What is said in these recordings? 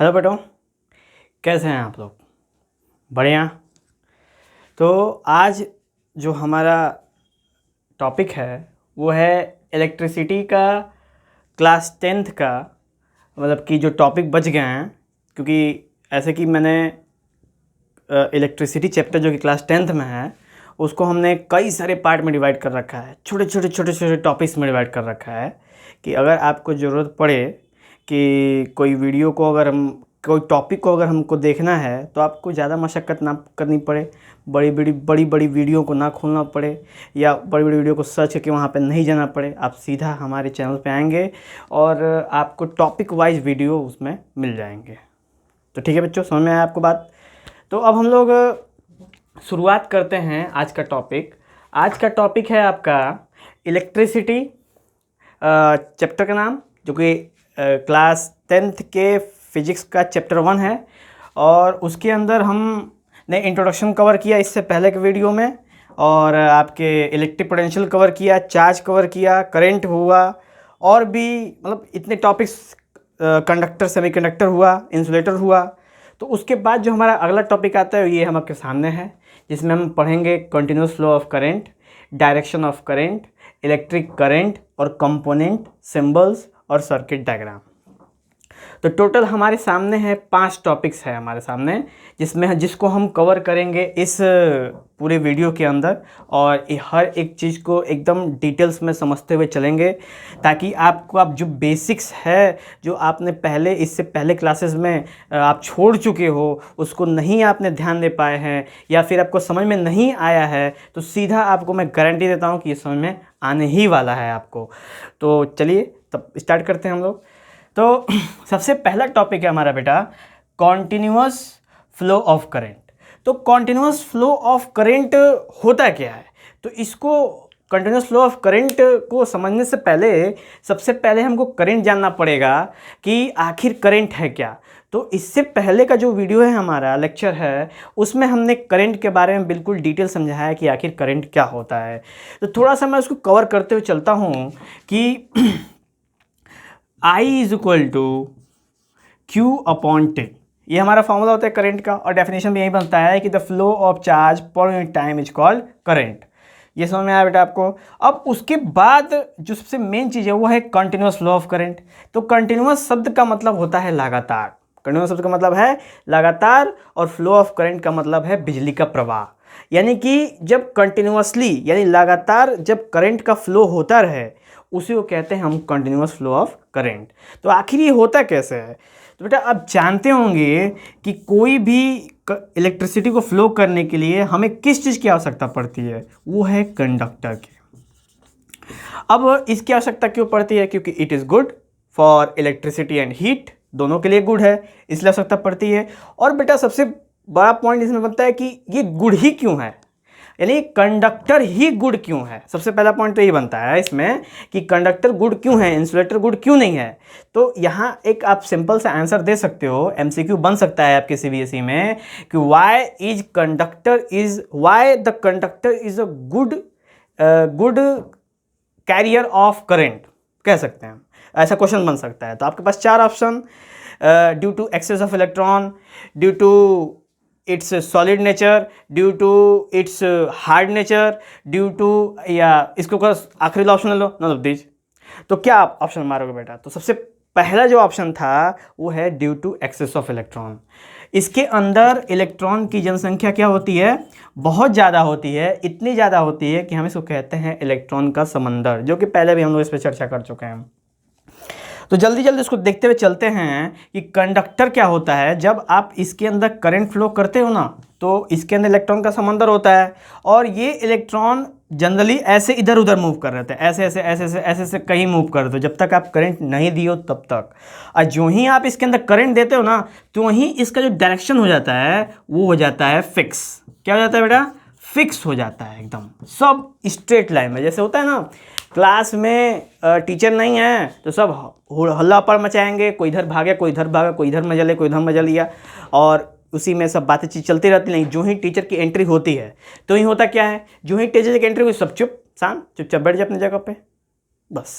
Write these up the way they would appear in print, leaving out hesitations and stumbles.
Hello बेटो, कैसे हैं आप लोग? बढ़िया। तो आज जो हमारा टॉपिक है वो है इलेक्ट्रिसिटी का क्लास 10th का, मतलब कि जो टॉपिक बच गए हैं, क्योंकि ऐसे कि मैंने इलेक्ट्रिसिटी चैप्टर जो कि क्लास 10th में है उसको हमने कई सारे पार्ट में डिवाइड कर रखा है, छोटे छोटे टॉपिक्स में डिवाइड कर रखा है कि अगर आपको ज़रूरत पड़े कि कोई वीडियो को अगर हम कोई टॉपिक को अगर हमको देखना है तो आपको ज़्यादा मशक्क़त ना करनी पड़े, बड़ी बड़ी वीडियो को ना खोलना पड़े या बड़ी बड़ी वीडियो को सर्च करके वहाँ पे नहीं जाना पड़े। आप सीधा हमारे चैनल पे आएंगे और आपको टॉपिक वाइज वीडियो उसमें मिल जाएंगे। तो ठीक है बच्चों, समझ में आया आपको बात? तो अब हम लोग शुरुआत करते हैं आज का टॉपिक। आज का टॉपिक है आपका इलेक्ट्रिसिटी चैप्टर का नाम, जो कि क्लास 10th के फिजिक्स का चैप्टर 1 है। और उसके अंदर हमने इंट्रोडक्शन कवर किया इससे पहले के वीडियो में, और आपके इलेक्ट्रिक पोटेंशियल कवर किया, चार्ज कवर किया, करंट हुआ, और भी मतलब इतने टॉपिक्स, कंडक्टर, सेमीकंडक्टर हुआ, इंसुलेटर हुआ। तो उसके बाद जो हमारा अगला टॉपिक आता है ये हम आपके सामने है, जिसमें हम पढ़ेंगे continuous flow of current, direction of current, electric current और कंपोनेंट, सिंबल्स और सर्किट डायग्राम। तो टोटल हमारे सामने है 5 टॉपिक्स है हमारे सामने, जिसको हम कवर करेंगे इस पूरे वीडियो के अंदर, और हर एक चीज़ को एकदम डिटेल्स में समझते हुए चलेंगे, ताकि आपको आप जो बेसिक्स है जो आपने पहले इससे पहले क्लासेस में आप छोड़ चुके हो, उसको नहीं आपने ध्यान दे पाए हैं या फिर आपको समझ में नहीं आया है, तो सीधा आपको मैं गारंटी देता हूँ कि ये समझ में आने ही वाला है आपको। तो चलिए तब स्टार्ट करते हैं हम लोग। तो सबसे पहला टॉपिक है हमारा बेटा कॉन्टिन्यूअस फ्लो ऑफ करंट। तो कॉन्टिन्यूअस फ्लो ऑफ करंट होता क्या है? तो इसको कंटिन्यूअस फ्लो ऑफ करंट को समझने से पहले सबसे पहले हमको करंट जानना पड़ेगा कि आखिर करंट है क्या। तो इससे पहले का जो वीडियो है, हमारा लेक्चर है, उसमें हमने करंट के बारे में बिल्कुल डिटेल समझाया है कि आखिर करंट क्या होता है। तो थोड़ा सा मैं उसको कवर करते हुए चलता हूँ कि I is equal to Q upon T, ये हमारा फॉर्मूला होता है करंट का, और डेफिनेशन भी यही बनता है कि the flow of charge per unit time is called current. ये समझ में आया बेटा आपको? अब उसके बाद जो सबसे मेन चीज़ है वो है कंटिन्यूअस फ्लो ऑफ करंट। तो कंटिन्यूअस शब्द का मतलब होता है लगातार, कंटिन्यूअस शब्द का मतलब है लगातार, और फ्लो ऑफ करंट का मतलब है बिजली का प्रवाह। यानी कि जब कंटिन्यूअसली यानी लगातार जब करंट का फ्लो होता रहे, उसी को कहते हैं हम कंटिन्यूअस फ्लो ऑफ करंट। तो आखिर ये होता कैसे है? तो बेटा आप जानते होंगे कि कोई भी इलेक्ट्रिसिटी को फ्लो करने के लिए हमें किस चीज़ की आवश्यकता पड़ती है? वो है कंडक्टर की। अब इसकी आवश्यकता क्यों पड़ती है? क्योंकि it is good for electricity and heat, दोनों के लिए गुड है, इसलिए आवश्यकता पड़ती है। और बेटा सबसे बड़ा पॉइंट इसमें बनता है कि ये गुड ही क्यों है, यानी कंडक्टर ही गुड क्यों है। सबसे पहला पॉइंट तो ये बनता है इसमें कि कंडक्टर गुड क्यों है, इंसुलेटर गुड क्यों नहीं है। तो यहाँ एक आप सिंपल सा आंसर दे सकते हो, एमसीक्यू बन सकता है आपके सीबीएसई में, कि why the conductor is a good carrier of current, कह सकते हैं, ऐसा क्वेश्चन बन सकता है। तो आपके पास 4 option, due to excess of electron, due to its solid nature, due to its hard nature, due to, या इसको आखिरी ऑप्शन ले लो, नन ऑफ दीज। तो क्या आप ऑप्शन मारोगे बेटा? तो सबसे पहला जो ऑप्शन था वो है due to excess of electron. इसके अंदर इलेक्ट्रॉन की जनसंख्या क्या होती है? बहुत ज़्यादा होती है, इतनी ज़्यादा होती है कि हम इसको कहते हैं इलेक्ट्रॉन का समंदर, जो कि पहले भी हम लोग इस पर चर्चा कर चुके हैं। तो जल्दी जल्दी इसको देखते हुए चलते हैं कि कंडक्टर क्या होता है। जब आप इसके अंदर करंट फ्लो करते हो ना, तो इसके अंदर इलेक्ट्रॉन का समंदर होता है, और ये इलेक्ट्रॉन जनरली ऐसे इधर उधर मूव कर रहे थे, ऐसे कहीं मूव कर रहे थे जब तक आप करंट नहीं दियो तब तक। और जो ही आप इसके अंदर करंट देते हो ना, तो वहीं इसका जो डायरेक्शन हो जाता है वो हो जाता है फिक्स। क्या हो जाता है बेटा? फिक्स हो जाता है एकदम, सब स्ट्रेट लाइन में। जैसे होता है ना, क्लास में टीचर नहीं है तो सब हल्ला पर मचाएंगे, कोई इधर भागे, कोई इधर भागा, कोई इधर मजा ले, कोई इधर मजा लिया, और उसी में सब बातें चलती रहती। नहीं, जो ही टीचर की एंट्री होती है तो ही होता क्या है, जो ही टीचर की एंट्री हुई सब चुपचाप बैठ जाए अपनी जगह पे, बस।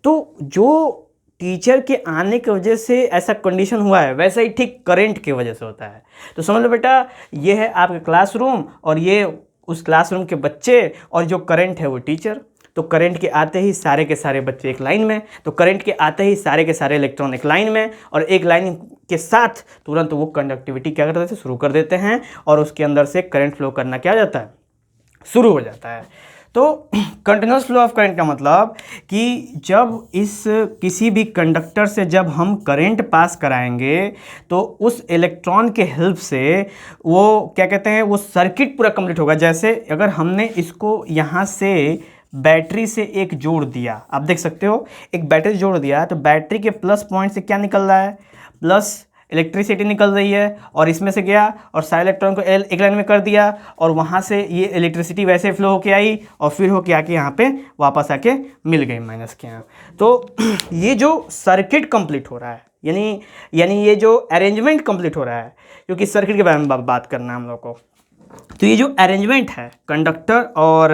तो जो टीचर के आने की वजह से ऐसा कंडीशन हुआ है, वैसा ही ठीक करंट की वजह से होता है। तो समझ लो बेटा, ये है आपका क्लासरूम और ये उस क्लासरूम के बच्चे और जो करंट है वो टीचर। तो करंट के आते ही सारे के सारे बच्चे एक लाइन में, तो करंट के आते ही सारे के सारे इलेक्ट्रॉन एक लाइन में, और एक लाइन के साथ तुरंत वो कंडक्टिविटी क्या कर देते हैं, शुरू कर देते हैं, और उसके अंदर से करंट फ्लो करना क्या हो जाता है, शुरू हो जाता है। तो कंटिन्यूस फ्लो ऑफ करंट का मतलब कि जब इस किसी भी कंडक्टर से जब हम करंट पास कराएंगे तो उस इलेक्ट्रॉन के हेल्प से वो क्या कहते हैं, वो सर्किट पूरा कंप्लीट होगा। जैसे अगर हमने इसको यहाँ से बैटरी से एक जोड़ दिया, आप देख सकते हो एक बैटरी जोड़ दिया, तो बैटरी के प्लस पॉइंट से क्या निकल रहा है, प्लस इलेक्ट्रिसिटी निकल रही है, और इसमें से गया और सारे इलेक्ट्रॉन को एक लाइन में कर दिया, और वहाँ से ये इलेक्ट्रिसिटी वैसे फ्लो होके आई और फिर होके आके यहाँ पे वापस आके मिल गई माइनस के यहाँ। तो ये जो सर्किट कंप्लीट हो रहा है, यानी ये जो अरेंजमेंट कंप्लीट हो रहा है, क्योंकि सर्किट के बारे में बात करना है हम लोग को, तो ये जो अरेंजमेंट है कंडक्टर और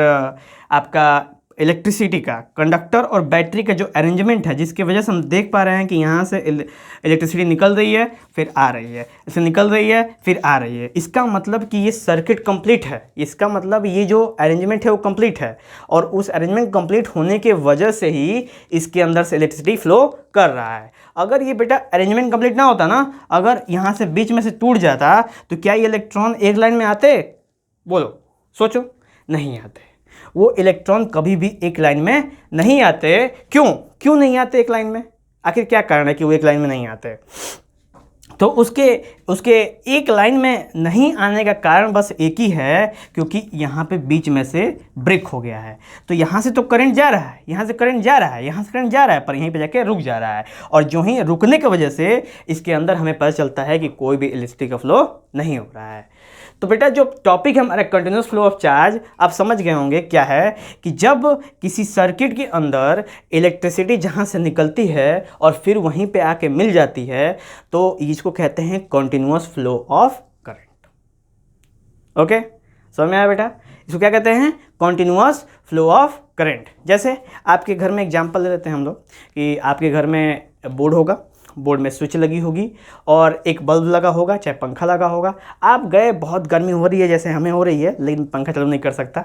आपका इलेक्ट्रिसिटी का, कंडक्टर और बैटरी का जो अरेंजमेंट है, जिसकी वजह से हम देख पा रहे हैं कि यहाँ से इलेक्ट्रिसिटी निकल रही है फिर आ रही है, इसे निकल रही है फिर आ रही है, इसका मतलब कि ये सर्किट कंप्लीट है, इसका मतलब ये जो अरेंजमेंट है वो कंप्लीट है, और उस अरेंजमेंट कंप्लीट होने के वजह से ही इसके अंदर से इलेक्ट्रिसिटी फ्लो कर रहा है। अगर ये बेटा अरेंजमेंट कंप्लीट ना होता ना, अगर यहाँ से बीच में से टूट जाता, तो क्या ये इलेक्ट्रॉन एक लाइन में आते, बोलो सोचो, नहीं आते। वो इलेक्ट्रॉन कभी भी एक लाइन में नहीं आते। क्यों नहीं आते एक लाइन में, आखिर क्या कारण है कि वो एक लाइन में नहीं आते? तो उसके एक लाइन में नहीं आने का कारण बस एक ही है, क्योंकि यहाँ पे बीच में से ब्रेक हो गया है। तो यहाँ से तो करंट जा रहा है, यहाँ से करंट जा रहा है, यहाँ से करंट जा रहा है, पर यहीं पे जाके रुक जा रहा है, और जो ही रुकने की वजह से इसके अंदर हमें पता चलता है कि कोई भी इलेक्ट्रिसिटी का फ्लो नहीं हो रहा है। तो बेटा जो टॉपिक है हमारा कंटिन्यूस फ्लो ऑफ चार्ज, आप समझ गए होंगे क्या है, कि जब किसी सर्किट के अंदर इलेक्ट्रिसिटी जहाँ से निकलती है और फिर वहीं पे आके मिल जाती है, तो इसको कहते हैं continuous flow of current. Okay, समझ में आया बेटा? इसको क्या कहते हैं, कंटिन्यूस फ्लो ऑफ करंट। जैसे आपके घर में एग्जांपल ले लेते हैं हम लोग, कि आपके घर में बोर्ड होगा, बोर्ड में स्विच लगी होगी और एक बल्ब लगा होगा, चाहे पंखा लगा होगा। आप गए, बहुत गर्मी हो रही है जैसे हमें हो रही है, लेकिन पंखा चालू नहीं कर सकता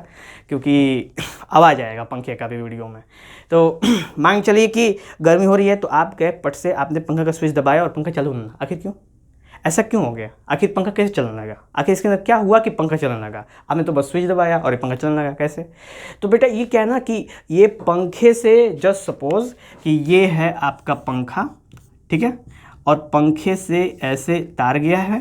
क्योंकि आवाज़ आएगा पंखे का भी वीडियो में। तो मान चलिए कि गर्मी हो रही है, तो आप गए, पट से आपने पंखा का स्विच दबाया और पंखा चालू नहीं। आखिर क्यों, ऐसा क्यों हो गया? आखिर पंखा कैसे चलने लगा? आखिर इसके अंदर क्या हुआ कि पंखा चलने लगा? आपने तो बस स्विच दबाया और ये पंखा चलने लगा, कैसे? तो बेटा ये क्या है ना, कि ये पंखे से, जस्ट सपोज कि ये है आपका पंखा, ठीक है, और पंखे से ऐसे तार गया है,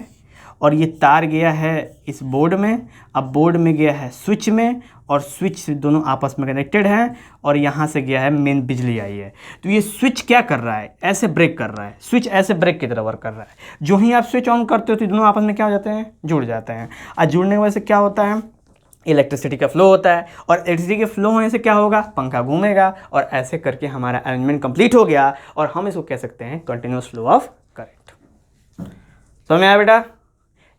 और ये तार गया है इस बोर्ड में, अब बोर्ड में गया है स्विच में, और स्विच से दोनों आपस में कनेक्टेड हैं, और यहाँ से गया है मेन बिजली आई है। तो ये स्विच क्या कर रहा है, ऐसे ब्रेक कर रहा है, स्विच ऐसे ब्रेक की तरह वर्क कर रहा है। जो ही आप स्विच ऑन करते हो तो दोनों आपस में क्या हो जाते हैं, जुड़ जाते हैं, और जुड़ने की वजह से क्या होता है, इलेक्ट्रिसिटी का फ्लो होता है, और इलेक्ट्रिसिटी के फ्लो होने से क्या होगा, पंखा घूमेगा, और ऐसे करके हमारा अरेंजमेंट कंप्लीट हो गया, और हम इसको कह सकते हैं कंटिन्यूस फ्लो ऑफ करंट। समझ में आया बेटा?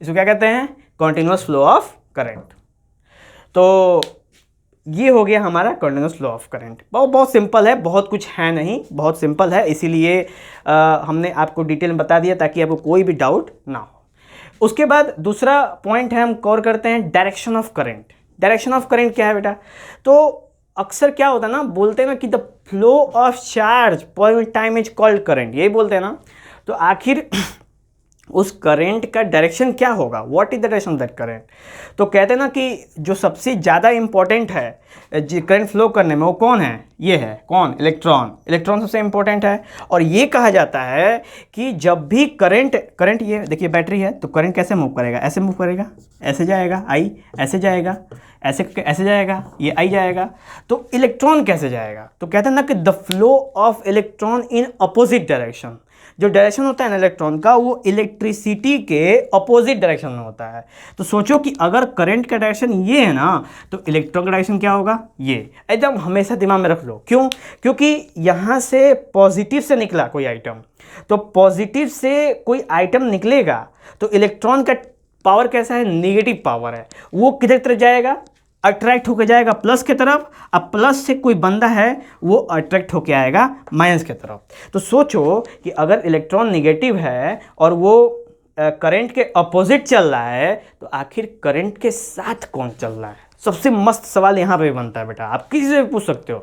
इसको क्या कहते हैं, कंटिन्यूस फ्लो ऑफ करंट। तो ये हो गया हमारा कंटिन्यूस फ्लो ऑफ करंट। बहुत सिंपल है, बहुत कुछ है नहीं, बहुत सिंपल है, इसीलिए हमने आपको डिटेल में बता दिया ताकि आपको कोई भी डाउट ना हो। उसके बाद दूसरा पॉइंट है, हम कवर करते हैं direction of current. Direction of current क्या है बेटा? तो अक्सर क्या होता है ना, बोलते हैं ना कि द फ्लो ऑफ चार्ज पर टाइम इज कॉल्ड करंट, यही बोलते हैं ना। तो आखिर उस करंट का डायरेक्शन क्या होगा, what is the direction of that current? तो कहते हैं ना कि जो सबसे ज़्यादा इंपॉर्टेंट है करंट फ्लो करने में, वो कौन है, ये है कौन, इलेक्ट्रॉन सबसे इंपॉर्टेंट है। और ये कहा जाता है कि जब भी करंट ये देखिए बैटरी है, तो करंट कैसे मूव करेगा, ऐसे मूव करेगा, ऐसे जाएगा, आई ऐसे जाएगा, ऐसे जाएगा, ये आई जाएगा। तो इलेक्ट्रॉन कैसे जाएगा? तो कहते हैं ना कि the flow of electron in opposite direction. जो डायरेक्शन होता है ना इलेक्ट्रॉन का, वो इलेक्ट्रिसिटी के अपोजिट डायरेक्शन में होता है। तो सोचो कि अगर करंट का डायरेक्शन ये है ना, तो इलेक्ट्रॉन का डायरेक्शन क्या होगा, ये। एकदम हमेशा दिमाग में रख लो। क्यों? क्योंकि यहाँ से पॉजिटिव से निकला कोई आइटम, तो पॉजिटिव से कोई आइटम निकलेगा, तो इलेक्ट्रॉन का पावर कैसा है, नेगेटिव पावर है, वो किधर तरफ जाएगा, अट्रैक्ट होकर जाएगा प्लस की तरफ, अब प्लस से कोई बंदा है वो अट्रैक्ट होकर आएगा माइनस की तरफ। तो सोचो कि अगर इलेक्ट्रॉन निगेटिव है और वो करंट के अपोजिट चल रहा है, तो आखिर करंट के साथ कौन चल रहा है? सबसे मस्त सवाल यहाँ पे बनता है बेटा। आप किसी से भी पूछ सकते हो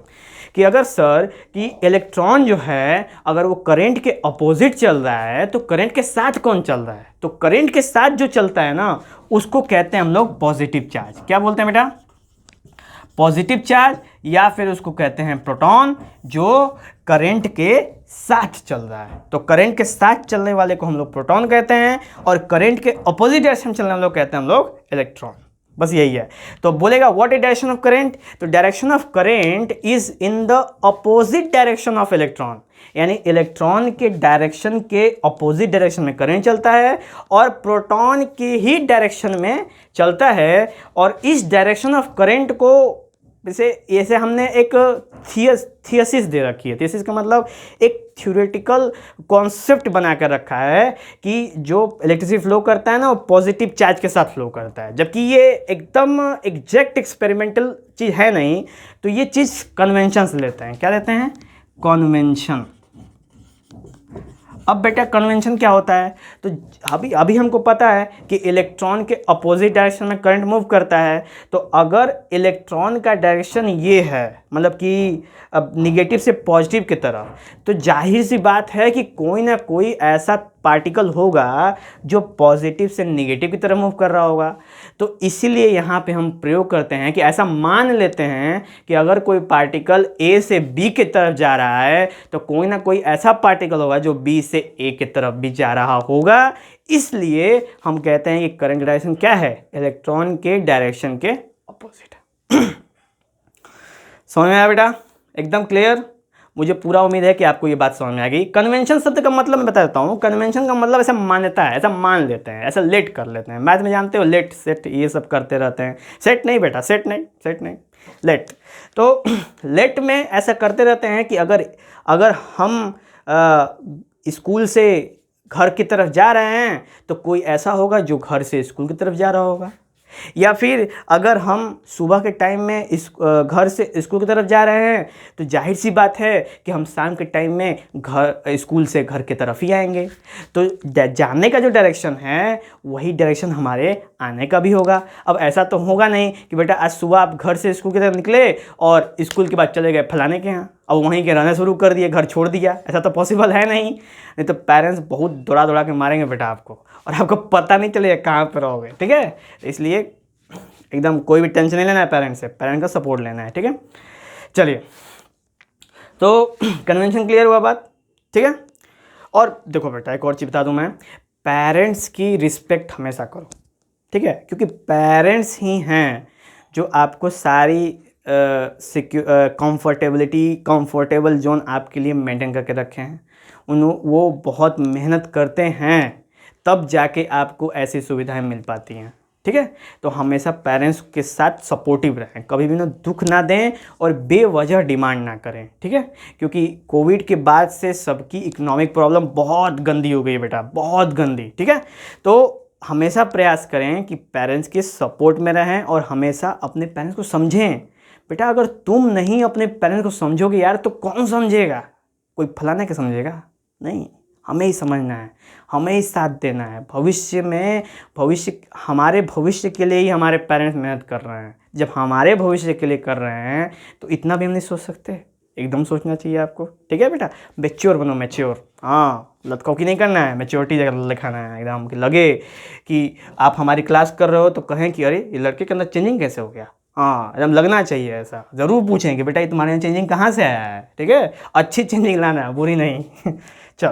कि अगर सर कि इलेक्ट्रॉन जो है अगर वो करंट के अपोजिट चल रहा है तो करंट के साथ कौन चल रहा है? तो करंट के साथ जो चलता है ना उसको कहते हैं हम लोग पॉजिटिव चार्ज। क्या बोलते हैं बेटा? पॉजिटिव चार्ज, या फिर उसको कहते हैं प्रोटॉन, जो करंट के साथ चल रहा है। तो करंट के साथ चलने वाले को हम लोग प्रोटॉन कहते हैं और करंट के अपोजिट डायरेक्शन चलने वाले को कहते हैं हम लोग इलेक्ट्रॉन। बस यही है। तो बोलेगा what is direction of current? तो direction of current is in the opposite direction of electron, यानी इलेक्ट्रॉन के डायरेक्शन के अपोजिट डायरेक्शन में करंट चलता है और प्रोटॉन की ही डायरेक्शन में चलता है। और इस डायरेक्शन ऑफ करंट को जैसे हमने एक थियसिस दे रखी है। थियसिस का मतलब एक थ्योरेटिकल कॉन्सेप्ट बना कर रखा है कि जो इलेक्ट्रिसिटी फ्लो करता है ना वो पॉजिटिव चार्ज के साथ फ्लो करता है, जबकि ये एकदम एग्जैक्ट एक्सपेरिमेंटल चीज़ है नहीं। तो ये चीज़ कन्वेंशन से लेते हैं। क्या लेते हैं? कन्वेंशन। अब बेटा कन्वेंशन क्या होता है? तो अभी हमको पता है कि इलेक्ट्रॉन के अपोजिट डायरेक्शन में करंट मूव करता है। तो अगर इलेक्ट्रॉन का डायरेक्शन ये है, मतलब कि अब निगेटिव से पॉजिटिव की तरफ, तो जाहिर सी बात है कि कोई ना कोई ऐसा पार्टिकल होगा जो पॉजिटिव से निगेटिव की तरफ मूव कर रहा होगा। तो इसीलिए यहाँ पे हम प्रयोग करते हैं कि ऐसा मान लेते हैं कि अगर कोई पार्टिकल ए से बी की तरफ जा रहा है तो कोई ना कोई ऐसा पार्टिकल होगा जो बी से ए की तरफ भी जा रहा होगा। इसलिए हम कहते हैं कि करंट डायरेक्शन क्या है? इलेक्ट्रॉन के डायरेक्शन के अपोजिट है। समझ में आया बेटा? एकदम क्लियर? मुझे पूरा उम्मीद है कि आपको ये बात समझ में आ गई। कन्वेंशन शब्द का मतलब मैं बता देता हूँ। कन्वेंशन का मतलब ऐसा मान्यता है, ऐसा मान लेते हैं, ऐसा लेट कर लेते हैं। मैथ में जानते हो लेट सेट ये सब करते रहते हैं। सेट नहीं बेटा, सेट नहीं लेट। तो लेट में ऐसा करते रहते हैं कि अगर हम स्कूल से घर की तरफ जा रहे हैं तो कोई ऐसा होगा जो घर से स्कूल की तरफ जा रहा होगा, या फिर अगर हम सुबह के टाइम में घर से स्कूल की तरफ जा रहे हैं तो जाहिर सी बात है कि हम शाम के टाइम में स्कूल से घर की तरफ ही आएंगे। तो जाने का जो डायरेक्शन है वही डायरेक्शन हमारे आने का भी होगा। अब ऐसा तो होगा नहीं कि बेटा आज सुबह आप घर से स्कूल की तरफ निकले और स्कूल के बाद चले गए फलाने के यहाँ, अब वहीं के रहना शुरू कर दिए, घर छोड़ दिया। ऐसा तो पॉसिबल है नहीं तो पेरेंट्स बहुत दौड़ा के मारेंगे बेटा आपको, और आपको पता नहीं चलेगा कहाँ पर रहोगे। ठीक है? इसलिए एकदम कोई भी टेंशन नहीं लेना है पेरेंट्स से, पेरेंट का सपोर्ट लेना है। ठीक है? चलिए, तो कन्वेंशन क्लियर हुआ बात? ठीक है? और देखो बेटा एक और चीज़ बता दूं मैं, पेरेंट्स की रिस्पेक्ट हमेशा करो। ठीक है? क्योंकि पेरेंट्स ही हैं जो आपको सारी कंफर्टेबल जोन आपके लिए मेंटेन करके रखे हैं। वो बहुत मेहनत करते हैं तब जाके आपको ऐसी सुविधाएं मिल पाती हैं। ठीक है? तो हमेशा पेरेंट्स के साथ सपोर्टिव रहें, कभी भी ना दुख ना दें और बेवजह डिमांड ना करें। ठीक है? क्योंकि कोविड के बाद से सबकी इकोनॉमिक प्रॉब्लम बहुत गंदी हो गई है बेटा, बहुत गंदी। ठीक है? तो हमेशा प्रयास करें कि पेरेंट्स के सपोर्ट में रहें और हमेशा अपने पेरेंट्स को समझें। बेटा अगर तुम नहीं अपने पेरेंट्स को समझोगे यार तो कौन समझेगा? कोई फलाने के समझेगा? नहीं, हमें ही समझना है, हमें ही साथ देना है। हमारे भविष्य के लिए ही हमारे पेरेंट्स मेहनत कर रहे हैं। जब हमारे भविष्य के लिए कर रहे हैं तो इतना भी हम नहीं सोच सकते? एकदम सोचना चाहिए आपको। ठीक है बेटा? मैच्योर बनो, मैच्योर। हाँ, लतखौकी नहीं करना है, मैच्योरिटी जगह लिखाना है एकदम, कि लगे कि आप हमारी क्लास कर रहे हो तो कहें कि अरे ये लड़के के अंदर चेंजिंग कैसे हो गया। हाँ, एकदम लगना चाहिए ऐसा। ज़रूर पूछें कि बेटा ये तुम्हारे यहाँ चेंजिंग कहाँ से आया है। ठीक है? अच्छी चेंजिंग लाना है, बुरी नहीं। चलो,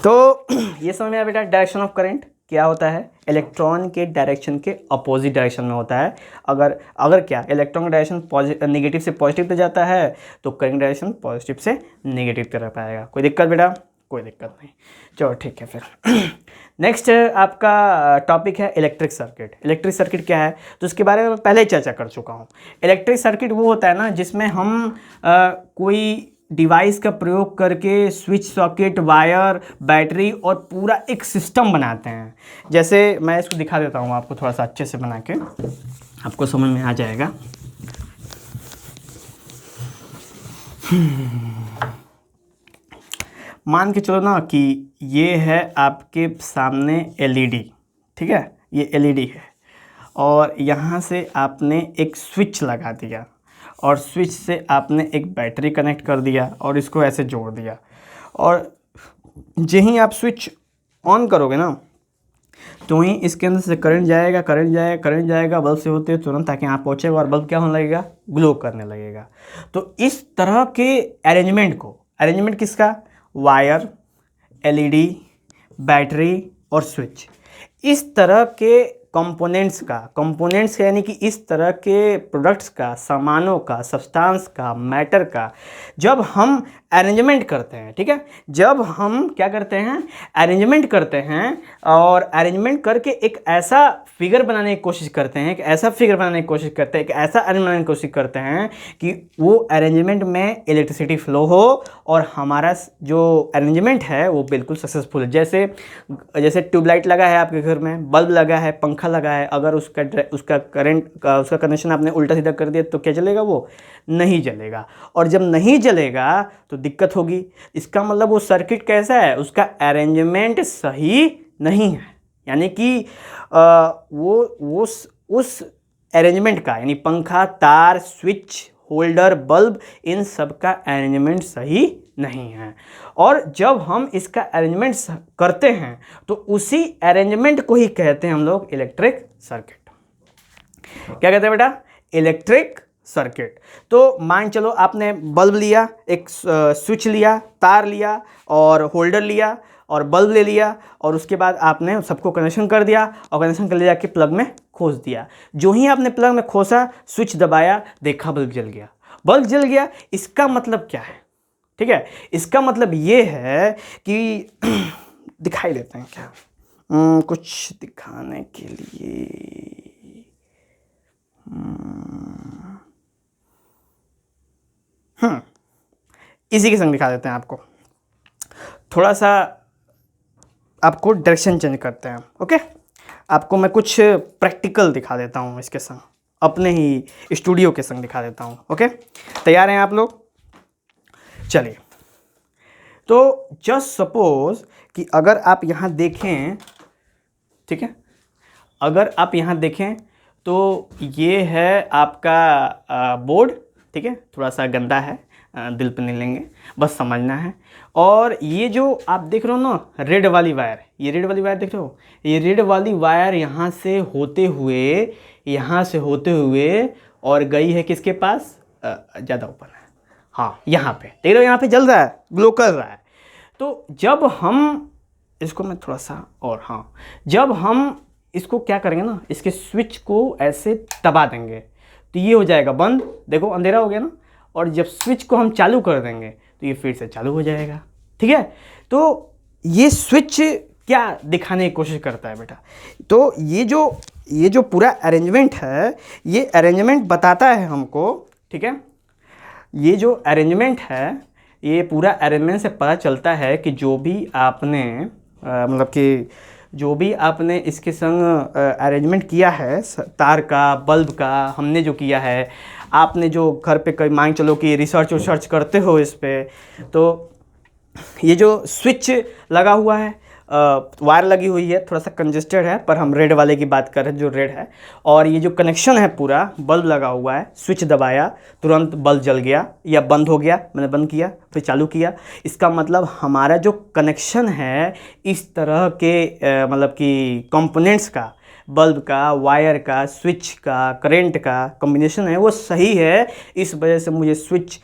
तो ये समझ में आया बेटा डायरेक्शन ऑफ करंट क्या होता है? इलेक्ट्रॉन के डायरेक्शन के अपोजिट डायरेक्शन में होता है। अगर क्या इलेक्ट्रॉन का डायरेक्शन नेगेटिव से पॉजिटिव पे जाता है तो करंट डायरेक्शन पॉजिटिव से नेगेटिव तरफ आएगा। कोई दिक्कत बेटा? कोई दिक्कत नहीं। चलो ठीक है। फिर नेक्स्ट आपका टॉपिक है इलेक्ट्रिक सर्किट। इलेक्ट्रिक सर्किट क्या है तो उसके बारे में मैं पहले ही चर्चा कर चुका हूँ। इलेक्ट्रिक सर्किट वो होता है ना जिसमें हम कोई डिवाइस का प्रयोग करके स्विच, सॉकेट, वायर, बैटरी और पूरा एक सिस्टम बनाते हैं। जैसे मैं इसको दिखा देता हूँ आपको थोड़ा सा अच्छे से बना के। आपको समझ में आ जाएगा। मान के चलो ना कि ये है आपके सामने एलईडी, ठीक है, ये एलईडी है और यहाँ से आपने एक स्विच लगा दिया और स्विच से आपने एक बैटरी कनेक्ट कर दिया और इसको ऐसे जोड़ दिया और यहीं आप स्विच ऑन करोगे ना तो वहीं इसके अंदर से करंट जाएगा, करंट जाएगा, करंट जाएगा, बल्ब से होते तुरंत ताकि यहाँ पहुँचेगा और बल्ब क्या होने लगेगा, ग्लो करने लगेगा। तो इस तरह के अरेंजमेंट किसका, वायर, एलईडी, बैटरी और स्विच, इस तरह के कंपोनेंट्स यानी कि इस तरह के प्रोडक्ट्स का, सामानों का, सब्सटेंस का, मैटर का जब हम अरेंजमेंट करते हैं, ठीक है, जब हम क्या करते हैं, अरेंजमेंट करते हैं और अरेंजमेंट करके एक ऐसा फिगर बनाने की कोशिश करते हैं, एक ऐसा अरेंजमेंट बनाने की कोशिश करते हैं कि वो अरेंजमेंट में इलेक्ट्रिसिटी फ्लो हो और हमारा जो अरेंजमेंट है वो बिल्कुल सक्सेसफुल है। जैसे ट्यूबलाइट लगा है आपके घर में, बल्ब लगा है, पंखा लगा है, अगर उसका कनेक्शन आपने उल्टा सीधा कर दिया तो क्या जलेगा, वो नहीं जलेगा। और जब नहीं जलेगा तो दिक्कत होगी। इसका मतलब वो सर्किट कैसा है, उसका अरेंजमेंट सही नहीं है, यानी कि वो उस अरेंजमेंट का, यानी पंखा, तार, स्विच, होल्डर, बल्ब, इन सब का अरेंजमेंट सही नहीं है। और जब हम इसका अरेंजमेंट करते हैं तो उसी अरेंजमेंट को ही कहते हैं हम लोग इलेक्ट्रिक सर्किट। क्या कहते हैं बेटा, इलेक्ट्रिक सर्किट। तो मान चलो आपने बल्ब लिया, एक स्विच लिया, तार लिया और होल्डर लिया और बल्ब ले लिया और उसके बाद आपने सबको कनेक्शन कर दिया और कनेक्शन कर ले जाके प्लग में खोस दिया। जो ही आपने प्लग में खोसा, स्विच दबाया, देखा बल्ब जल गया। बल्ब जल गया, इसका मतलब क्या है, ठीक है, इसका मतलब ये है कि दिखाई देते हैं क्या, कुछ दिखाने के लिए इसी के संग दिखा देते हैं आपको, थोड़ा सा आपको डायरेक्शन चेंज करते हैं। ओके, आपको मैं कुछ प्रैक्टिकल दिखा देता हूँ इसके संग, अपने ही स्टूडियो के संग दिखा देता हूँ। ओके, तैयार हैं आप लोग? चलिए, तो जस्ट सपोज कि अगर आप यहाँ देखें, ठीक है, अगर आप यहाँ देखें तो ये है आपका बोर्ड, ठीक है, थोड़ा सा गंदा है, दिल पे नहीं लेंगे, बस समझना है। और ये जो आप देख रहे हो ना, रेड वाली वायर, ये रेड वाली वायर देख रहे हो, ये रेड वाली वायर यहाँ से होते हुए और गई है किसके पास, ज़्यादा ऊपर है, हाँ, यहाँ पे देख रहे हो, यहाँ पे जल रहा है, ग्लो कर रहा है। तो जब हम इसको, मैं थोड़ा सा और, हाँ, जब हम इसको क्या करेंगे ना, इसके स्विच को ऐसे दबा देंगे तो ये हो जाएगा बंद, देखो अंधेरा हो गया ना, और जब स्विच को हम चालू कर देंगे तो ये फिर से चालू हो जाएगा, ठीक है। तो ये स्विच क्या दिखाने की कोशिश करता है बेटा, तो ये जो पूरा अरेंजमेंट है, ये अरेंजमेंट बताता है हमको, ठीक है, ये जो अरेंजमेंट है, ये पूरा अरेंजमेंट से पता चलता है कि जो भी आपने मतलब कि जो भी आपने इसके संग अरेंजमेंट किया है, तार का, बल्ब का, हमने जो किया है, आपने जो घर पे कहीं मान चलो कि रिसर्च करते हो इस पे, तो ये जो स्विच लगा हुआ है, वायर लगी हुई है, थोड़ा सा कंजेस्टेड है, पर हम रेड वाले की बात कर रहे हैं जो रेड है, और ये जो कनेक्शन है पूरा, बल्ब लगा हुआ है, स्विच दबाया, तुरंत बल्ब जल गया या बंद हो गया, मैंने बंद किया फिर चालू किया। इसका मतलब हमारा जो कनेक्शन है इस तरह के मतलब कि कंपोनेंट्स का, बल्ब का, वायर का, स्विच का, करंट का कॉम्बिनेशन है वो सही है। इस वजह से मुझे स्विच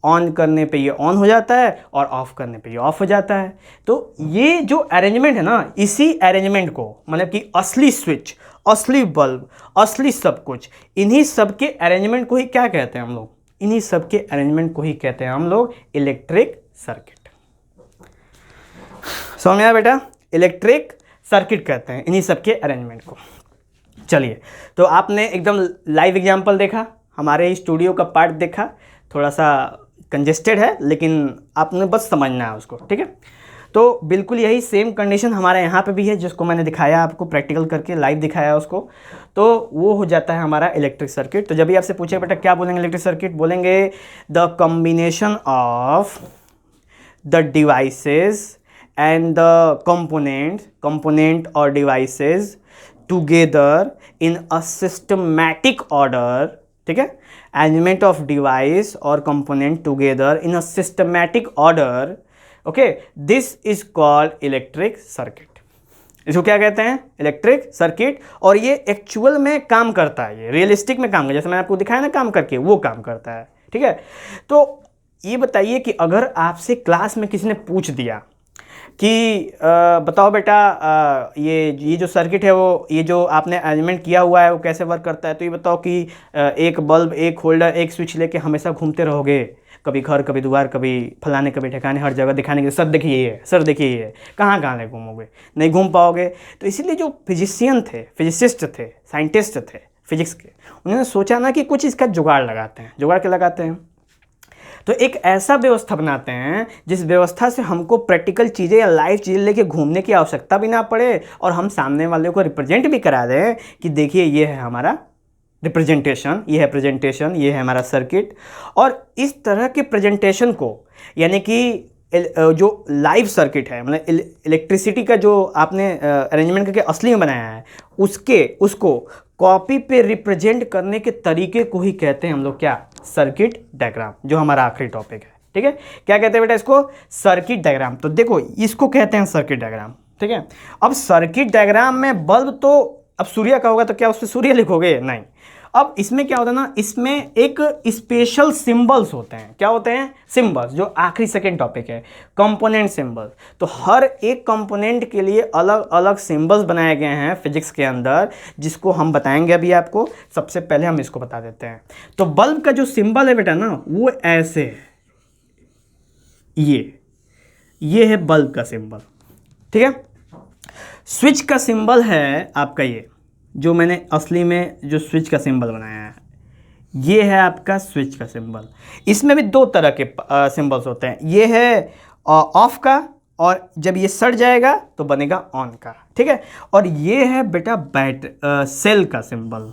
ऑन करने पे ये ऑन हो जाता है और ऑफ़ करने पे ये ऑफ़ हो जाता है। तो ये जो अरेंजमेंट है ना, इसी अरेंजमेंट को, मतलब कि असली स्विच, असली बल्ब, असली सब कुछ, इन्हीं सब के अरेंजमेंट को ही क्या कहते हैं हम लोग, इन्हीं सब के अरेंजमेंट को ही कहते हैं हम लोग इलेक्ट्रिक सर्किट। समझ में आया बेटा, इलेक्ट्रिक सर्किट कहते हैं इन्हीं सब के अरेंजमेंट को। चलिए, तो आपने एकदम लाइव एग्जांपल देखा, हमारे स्टूडियो का पार्ट देखा, थोड़ा सा कंजेस्टेड है लेकिन आपने बस समझना है उसको, ठीक है। तो बिल्कुल यही सेम कंडीशन हमारे यहाँ पे भी है, जिसको मैंने दिखाया आपको प्रैक्टिकल करके, लाइव दिखाया उसको, तो वो हो जाता है हमारा इलेक्ट्रिक सर्किट। तो जब भी आपसे पूछे बेटा क्या बोलेंगे इलेक्ट्रिक सर्किट, बोलेंगे the combination of the devices and the component और devices together in a systematic order, ठीक है, अरेंजमेंट ऑफ डिवाइस और component together in a systematic order, okay, this is called electric circuit. इसको क्या कहते हैं, electric circuit. और ये एक्चुअल में काम करता है, ये रियलिस्टिक में काम करता है, जैसे मैंने आपको दिखाया ना काम करके, वो काम करता है, ठीक है। तो ये बताइए कि अगर आपसे क्लास में किसी ने पूछ दिया कि बताओ बेटा ये जो सर्किट है वो, ये जो आपने अरेंजमेंट किया हुआ है वो कैसे वर्क करता है, तो ये बताओ कि एक बल्ब, एक होल्डर, एक स्विच लेके हमेशा घूमते रहोगे, कभी घर, कभी द्वार, कभी फलाने, कभी ठिकाने, हर जगह दिखाने के, सर देखिए ये है, सर देखिए ये है, कहाँ कहाँ नहीं घूमोगे, नहीं घूम पाओगे। तो इसीलिए जो फिजिसिस्ट थे, साइंटिस्ट थे फिजिक्स के, उन्होंने सोचा ना कि कुछ इसका जुगाड़ लगाते हैं। जुगाड़ क्या लगाते हैं, तो एक ऐसा व्यवस्था बनाते हैं जिस व्यवस्था से हमको प्रैक्टिकल चीज़ें या लाइव चीज़ें लेके घूमने की आवश्यकता भी ना पड़े, और हम सामने वाले को रिप्रेजेंट भी करा दें कि देखिए ये है हमारा रिप्रेजेंटेशन, ये है प्रेजेंटेशन, ये है हमारा सर्किट। और इस तरह के प्रेजेंटेशन को, यानी कि जो लाइव सर्किट है, मतलब इलेक्ट्रिसिटी का जो आपने अरेंजमेंट करके असली में बनाया है, उसको कॉपी पे रिप्रेजेंट करने के तरीके को ही कहते हैं हम लोग क्या, सर्किट डायग्राम, जो हमारा आखिरी टॉपिक है, ठीक है। क्या कहते हैं बेटा इसको, सर्किट डायग्राम। तो देखो इसको कहते हैं सर्किट डायग्राम, ठीक है। अब सर्किट डायग्राम में बल्ब, तो अब सूर्य का होगा तो क्या उस पर सूर्य लिखोगे, नहीं। अब इसमें क्या होता है ना, इसमें एक स्पेशल सिंबल्स होते हैं। क्या होते हैं, सिंबल्स, जो आखिरी सेकेंड टॉपिक है, कंपोनेंट सिंबल्स। तो हर एक कंपोनेंट के लिए अलग अलग सिंबल्स बनाए गए हैं फिजिक्स के अंदर, जिसको हम बताएंगे अभी आपको। सबसे पहले हम इसको बता देते हैं। तो बल्ब का जो सिंबल है बेटा ना, वो ऐसे है, ये है बल्ब का सिंबल, ठीक है। स्विच का सिंबल है आपका ये, जो मैंने असली में जो स्विच का सिंबल बनाया है, ये है आपका स्विच का सिंबल। इसमें भी दो तरह के सिंबल्स होते हैं, ये है ऑफ का, और जब ये सड़ जाएगा तो बनेगा ऑन का, ठीक है। और ये है बेटा सेल का सिंबल,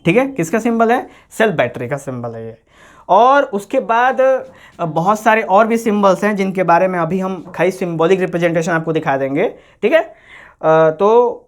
ठीक है। किसका सिंबल है, सेल बैटरी का सिंबल है ये। और उसके बाद बहुत सारे और भी सिंबल्स हैं जिनके बारे में अभी हम खाली सिंबॉलिक रिप्रेजेंटेशन आपको दिखा देंगे, ठीक है। तो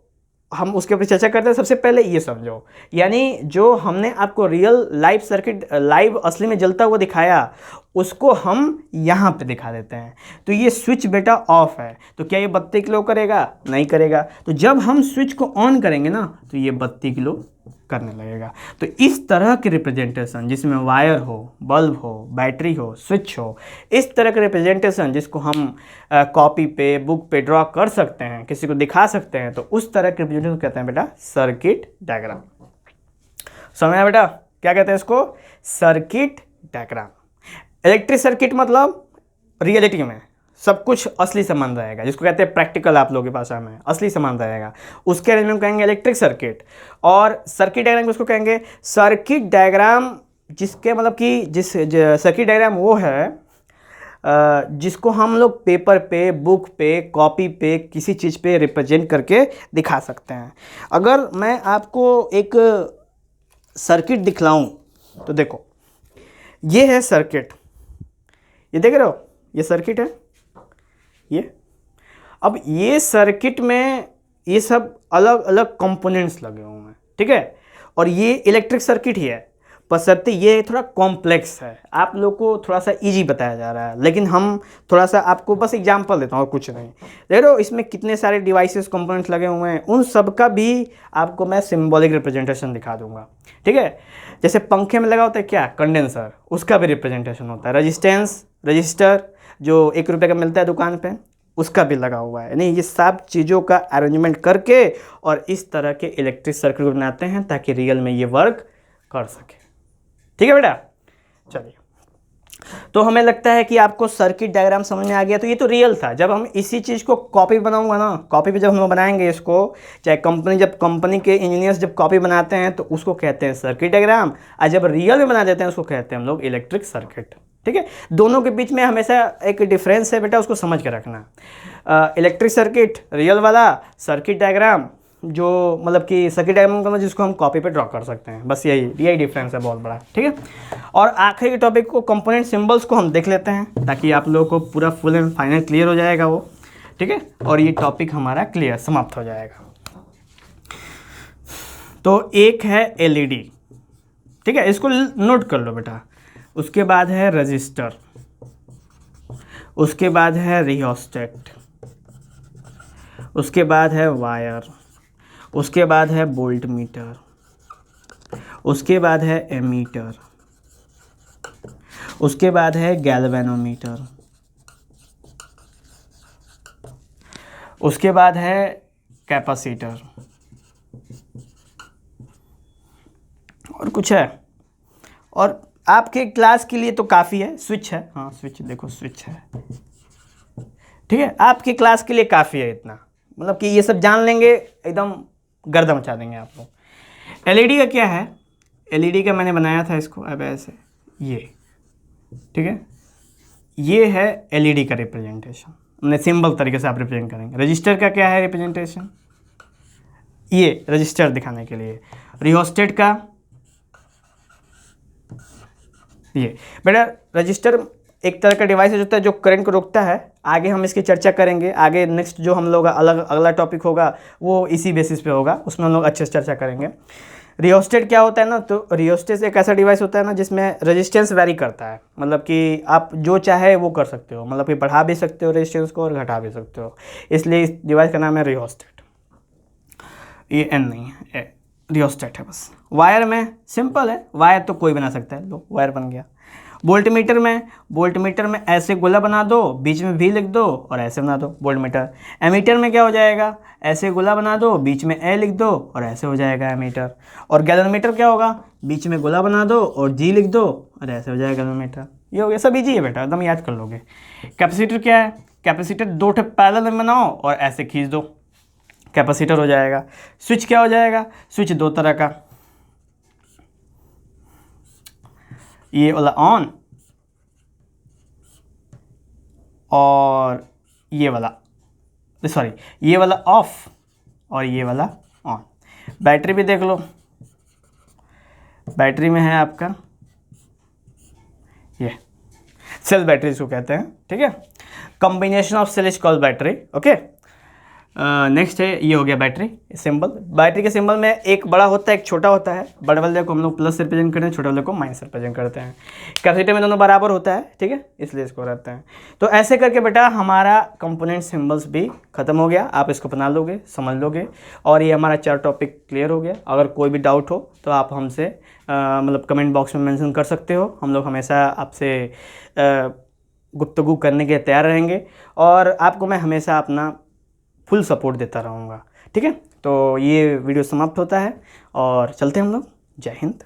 हम उसके ऊपर चर्चा करते हैं। सबसे पहले ये समझो, यानी जो हमने आपको रियल लाइव सर्किट, लाइव असली में जलता हुआ दिखाया, उसको हम यहाँ पे दिखा देते हैं। तो ये स्विच बेटा ऑफ है, तो क्या ये 32 किलो करेगा, नहीं करेगा। तो जब हम स्विच को ऑन करेंगे ना, तो ये 32 किलो करने लगेगा। तो इस तरह के रिप्रेजेंटेशन, जिसमें वायर हो, बल्ब हो, बैटरी हो, स्विच हो, इस तरह के रिप्रेजेंटेशन जिसको हम कॉपी पे, बुक पे ड्रॉ कर सकते हैं, किसी को दिखा सकते हैं, तो उस तरह के रिप्रेजेंटेशन कहते हैं बेटा सर्किट डायग्राम। समझ आया बेटा, क्या कहते हैं इसको, सर्किट डायग्राम। इलेक्ट्रिक सर्किट मतलब रियलिटी में सब कुछ असली सामान रहेगा, जिसको कहते हैं प्रैक्टिकल, आप लोगों की भाषा में असली सामान रहेगा, उसके अरेंजमेंट कहेंगे इलेक्ट्रिक सर्किट। और सर्किट डायग्राम किसको कहेंगे, सर्किट डायग्राम जिसके मतलब कि जिस सर्किट डायग्राम वो है जिसको हम लोग पेपर पे, बुक पे, कॉपी पे, किसी चीज़ पे रिप्रेजेंट करके दिखा सकते हैं। अगर मैं आपको एक सर्किट दिखलाऊं, तो देखो ये है सर्किट, ये देख रहे हो, ये सर्किट है ये। अब ये सर्किट में ये सब अलग अलग कंपोनेंट्स लगे हुए हैं, ठीक है। और ये इलेक्ट्रिक सर्किट ही है, बशर्ते ये थोड़ा कॉम्प्लेक्स है, आप लोग को थोड़ा सा इजी बताया जा रहा है, लेकिन हम थोड़ा सा आपको बस एग्जांपल देता हूँ और कुछ नहीं। देख रहे हो इसमें कितने सारे डिवाइसेस कंपोनेंट्स लगे हुए हैं, उन सब का भी आपको मैं सिंबॉलिक रिप्रेजेंटेशन दिखा दूंगा, ठीक है। जैसे पंखे में लगा होता है क्या, कंडेंसर, उसका भी रिप्रेजेंटेशन होता है। रजिस्टर जो 1 रुपये का मिलता है दुकान पे, उसका भी लगा हुआ है। यानी ये सब चीज़ों का अरेंजमेंट करके और इस तरह के इलेक्ट्रिक सर्किट बनाते हैं ताकि रियल में ये वर्क कर सके, ठीक है बेटा। चलिए, तो हमें लगता है कि आपको सर्किट डायग्राम समझ में आ गया। तो ये तो रियल था। जब हम इसी चीज़ को कॉपी बनाऊंगा ना, कॉपी पे जब हम बनाएंगे इसको, चाहे जब कंपनी के इंजीनियर्स जब कॉपी बनाते हैं तो उसको कहते हैं सर्किट डायग्राम, और जब रियल में बना देते हैं उसको कहते हैं हम लोग इलेक्ट्रिक सर्किट। ठीक है, दोनों के बीच में हमेशा एक डिफरेंस है बेटा, उसको समझ के रखना। इलेक्ट्रिक सर्किट रियल वाला, सर्किट डायग्राम जो मतलब कि सर्किट डायग्राम का जिसको हम कॉपी पे ड्रॉ कर सकते हैं, बस यही डिफरेंस है बहुत बड़ा। ठीक है, और आखिरी के टॉपिक को कंपोनेंट सिंबल्स को हम देख लेते हैं ताकि आप लोगों को पूरा फुल एंड फाइनल क्लियर हो जाएगा वो। ठीक है, और ये टॉपिक हमारा क्लियर समाप्त हो जाएगा। तो एक है एलईडी, ठीक है, इसको नोट कर लो बेटा। उसके बाद है रजिस्टर, उसके बाद है रियोस्टेट, उसके बाद है वायर, उसके बाद है वोल्ट मीटर, उसके बाद है एमीटर, उसके बाद है गैल्वेनोमीटर, उसके बाद है कैपेसिटर, और कुछ है, और आपके क्लास के लिए तो काफ़ी है, स्विच है, हाँ स्विच देखो, स्विच है। ठीक है, आपकी क्लास के लिए काफ़ी है इतना, मतलब कि ये सब जान लेंगे एकदम गर्दा मचा देंगे आप लोग। एलईडी का क्या है, एलईडी का मैंने बनाया था इसको अब ऐसे, ये ठीक है, ये है एलईडी का रिप्रेजेंटेशन, हमने सिंबल तरीके से आप रिप्रेजेंट करेंगे। रजिस्टर का क्या है रिप्रेजेंटेशन, ये रजिस्टर दिखाने के लिए। रियोस्टेट का ये बेटा, रजिस्टर एक तरह का डिवाइस होता है जो करंट को रोकता है। आगे हम इसकी चर्चा करेंगे, आगे नेक्स्ट जो हम लोग अगला टॉपिक होगा वो इसी बेसिस पे होगा, उसमें हम लोग अच्छे से चर्चा करेंगे। रियोस्टेट क्या होता है ना, तो रियोस्टेट एक ऐसा डिवाइस होता है ना जिसमें रेजिस्टेंस वैरी करता है, मतलब कि आप जो चाहे वो कर सकते हो, मतलब कि बढ़ा भी सकते हो रेजिस्टेंस को और घटा भी सकते हो, इसलिए इस डिवाइस का नाम है रियोस्टेट। ये एन नहीं है, रियोस्टेट है बस। वायर में सिंपल है, वायर तो कोई बना सकता है, लो वायर बन गया। वोल्टमीटर में ऐसे गोला बना दो, बीच में वी लिख दो और ऐसे बना दो वोल्टमीटर। एमीटर में क्या हो जाएगा, ऐसे गोला बना दो, बीच में ए लिख दो और ऐसे हो जाएगा एमीटर। और गैल्वेनोमीटर क्या होगा, बीच में गोला बना दो और जी लिख दो और ऐसे हो जाएगा गैल्वेनोमीटर। ये हो गया, सब इजी है बेटा, एकदम याद कर लोगे। कैपेसिटर क्या है, कैपेसिटर दो ठे पैरेलल में बनाओ और ऐसे खींच दो, कैपेसिटर हो जाएगा। स्विच क्या हो जाएगा, स्विच दो तरह का, ये वाला ऑन और ये वाला, सॉरी ये वाला ऑफ और ये वाला ऑन। बैटरी भी देख लो, बैटरी में है आपका ये सेल बैटरी इसको कहते हैं। ठीक है, combination of cell is called battery. Okay, next है, ये हो गया बैटरी सिंबल। बैटरी के सिंबल में एक बड़ा होता है एक छोटा होता है, बड़े वाले को हम लोग प्लस से रिप्रेजेंट करते हैं, छोटे वाले को माइनस से रिप्रेजेंट करते हैं। कैपेसिटर में दोनों बराबर होता है, ठीक है, इसलिए इसको रहते हैं। तो ऐसे करके बेटा हमारा कंपोनेंट सिंबल्स भी खत्म हो गया, आप इसको बना लोगे, समझ लोगे, और ये हमारा 4 टॉपिक क्लियर हो गया। अगर कोई भी डाउट हो तो आप हमसे मतलब कमेंट बॉक्स में मेंशन कर सकते हो, हम लोग हमेशा आपसे गुफ्तगू करने के तैयार रहेंगे और आपको मैं हमेशा अपना फुल सपोर्ट देता रहूँगा। ठीक है, तो ये वीडियो समाप्त होता है और चलते हैं हम लोग। जय हिंद।